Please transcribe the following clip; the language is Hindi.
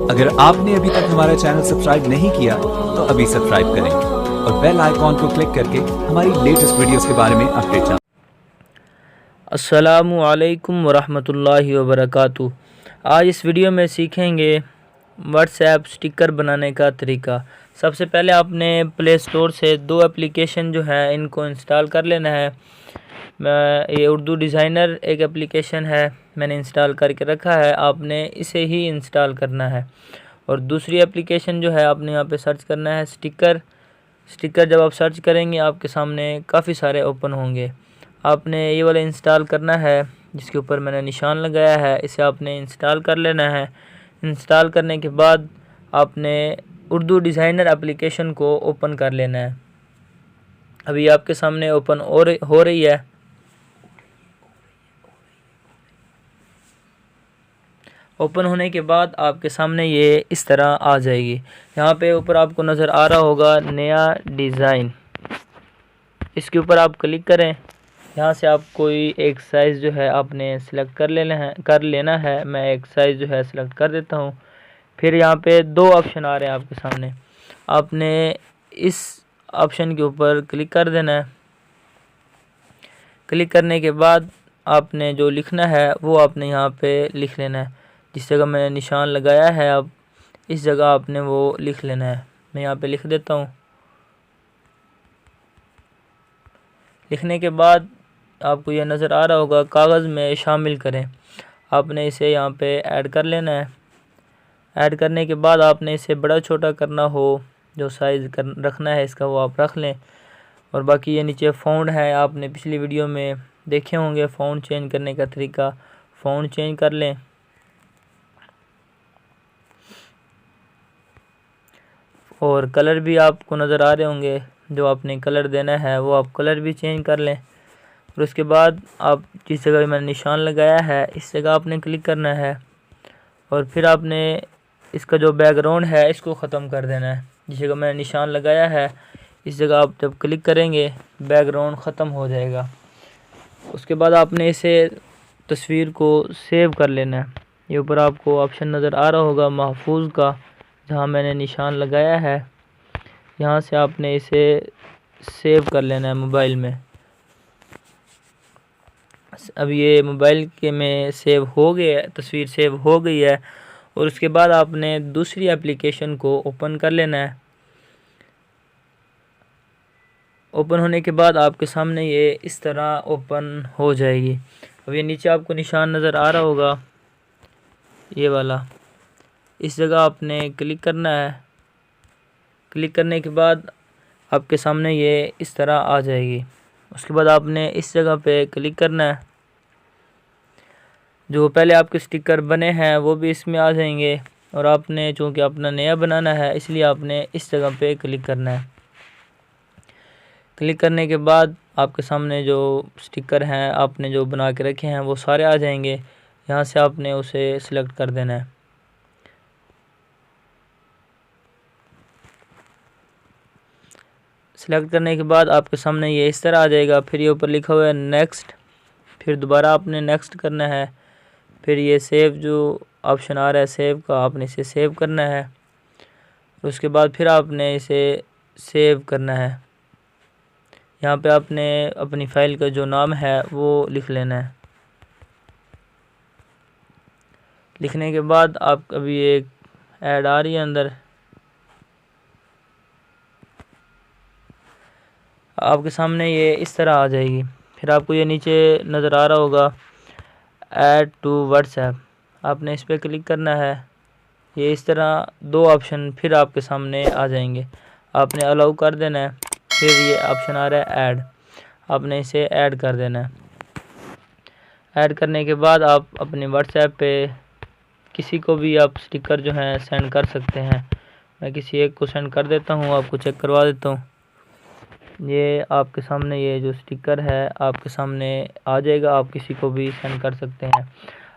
अगर आपने अभी तक हमारा चैनल सब्सक्राइब नहीं किया तो अभी सब्सक्राइब करें और बेल आइकॉन को क्लिक करके हमारी लेटेस्ट वीडियोस के बारे में अपडेट जानें। अस्सलामु अलैकुम वरहमतुल्लाहि वबरकातुहू। आज इस वीडियो में सीखेंगे व्हाट्सएप स्टिकर बनाने का तरीका। सबसे पहले आपने प्ले स्टोर से दो एप्लीकेशन जो है इनको इंस्टॉल कर लेना है। ये उर्दू डिज़ाइनर एक एप्लीकेशन है, मैंने इंस्टॉल करके रखा है, आपने इसे ही इंस्टॉल करना है। और दूसरी एप्लीकेशन जो है आपने यहाँ पे सर्च करना है स्टिकर। जब आप सर्च करेंगे आपके सामने काफ़ी सारे ओपन होंगे। आपने ये वाला इंस्टॉल करना है जिसके ऊपर मैंने निशान लगाया है, इसे आपने इंस्टॉल कर लेना है। इंस्टॉल करने के बाद आपने उर्दू डिज़ाइनर एप्लीकेशन को ओपन कर लेना है। अभी आपके सामने ओपन हो रही है। ओपन होने के बाद आपके सामने ये इस तरह आ जाएगी। यहाँ पे ऊपर आपको नज़र आ रहा होगा नया डिज़ाइन, इसके ऊपर आप क्लिक करें। यहाँ से आप कोई एक साइज़ जो है आपने सेलेक्ट कर लेना है। मैं एक साइज़ जो है सेलेक्ट कर देता हूँ। फिर यहाँ पे दो ऑप्शन आ रहे हैं आपके सामने, आपने इस ऑप्शन के ऊपर क्लिक कर देना है। क्लिक करने के बाद आपने जो लिखना है वो आपने यहाँ पे लिख लेना है। जिस जगह मैंने निशान लगाया है अब इस जगह आपने वो लिख लेना है। मैं यहाँ पे लिख देता हूँ। लिखने के बाद आपको यह नज़र आ रहा होगा कागज़ में शामिल करें, आपने इसे यहाँ पे ऐड कर लेना है। ऐड करने के बाद आपने इसे बड़ा छोटा करना हो, जो साइज़ रखना है इसका वो आप रख लें। और बाकी ये नीचे फ़ॉन्ट है, आपने पिछली वीडियो में देखे होंगे फ़ॉन्ट चेंज करने का तरीका। फ़ॉन्ट चेंज कर लें। और कलर भी आपको नज़र आ रहे होंगे, जो आपने कलर देना है वो आप कलर भी चेंज कर लें। और उसके बाद आप जिस जगह मैंने निशान लगाया है इस जगह आपने क्लिक करना है। और फिर आपने इसका जो बैकग्राउंड है इसको ख़त्म कर देना है। जिस जगह मैंने निशान लगाया है इस जगह आप जब क्लिक करेंगे बैकग्राउंड ख़त्म हो जाएगा। उसके बाद आपने इसे तस्वीर को सेव कर लेना है। ये ऊपर आपको ऑप्शन नज़र आ रहा होगा महफूज का, जहाँ मैंने निशान लगाया है यहाँ से आपने इसे सेव कर लेना है मोबाइल में। अब ये मोबाइल के में सेव हो गया, तस्वीर सेव हो गई है। और उसके बाद आपने दूसरी एप्लीकेशन को ओपन कर लेना है। ओपन होने के बाद आपके सामने ये इस तरह ओपन हो जाएगी। अब ये नीचे आपको निशान नज़र आ रहा होगा ये वाला, इस जगह आपने क्लिक करना है। क्लिक करने के बाद आपके सामने ये इस तरह आ जाएगी। उसके बाद आपने इस जगह पे क्लिक करना है। जो पहले आपके स्टिकर बने हैं वो भी इसमें आ जाएंगे। और आपने चूँकि अपना नया बनाना है इसलिए आपने इस जगह पे क्लिक करना है। क्लिक करने के बाद आपके सामने जो स्टिकर हैं आपने जो बना के रखे हैं वो सारे आ जाएंगे। यहाँ से आपने उसे सिलेक्ट कर देना है। सेलेक्ट करने के बाद आपके सामने ये इस तरह आ जाएगा। फिर ये ऊपर लिखा हुआ है नेक्स्ट, फिर दोबारा आपने नेक्स्ट करना है। फिर ये सेव जो ऑप्शन आ रहा है सेव का, आपने इसे सेव करना है। उसके बाद फिर आपने इसे सेव करना है। यहाँ पे आपने अपनी फ़ाइल का जो नाम है वो लिख लेना है। लिखने के बाद आप अभी एक ऐड आ रही है अंदर, आपके सामने ये इस तरह आ जाएगी। फिर आपको ये नीचे नज़र आ रहा होगा ऐड टू व्हाट्सएप, आपने इस पर क्लिक करना है। ये इस तरह दो ऑप्शन फिर आपके सामने आ जाएंगे, आपने अलाउ कर देना है। फिर ये ऑप्शन आ रहा है ऐड, आपने इसे ऐड कर देना है। ऐड करने के बाद आप अपने व्हाट्सएप पे किसी को भी आप स्टिकर जो हैं सेंड कर सकते हैं। मैं किसी एक को सेंड कर देता हूँ, आपको चेक करवा देता हूँ। ये आपके सामने ये जो स्टिकर है आपके सामने आ जाएगा, आप किसी को भी सेंड कर सकते हैं।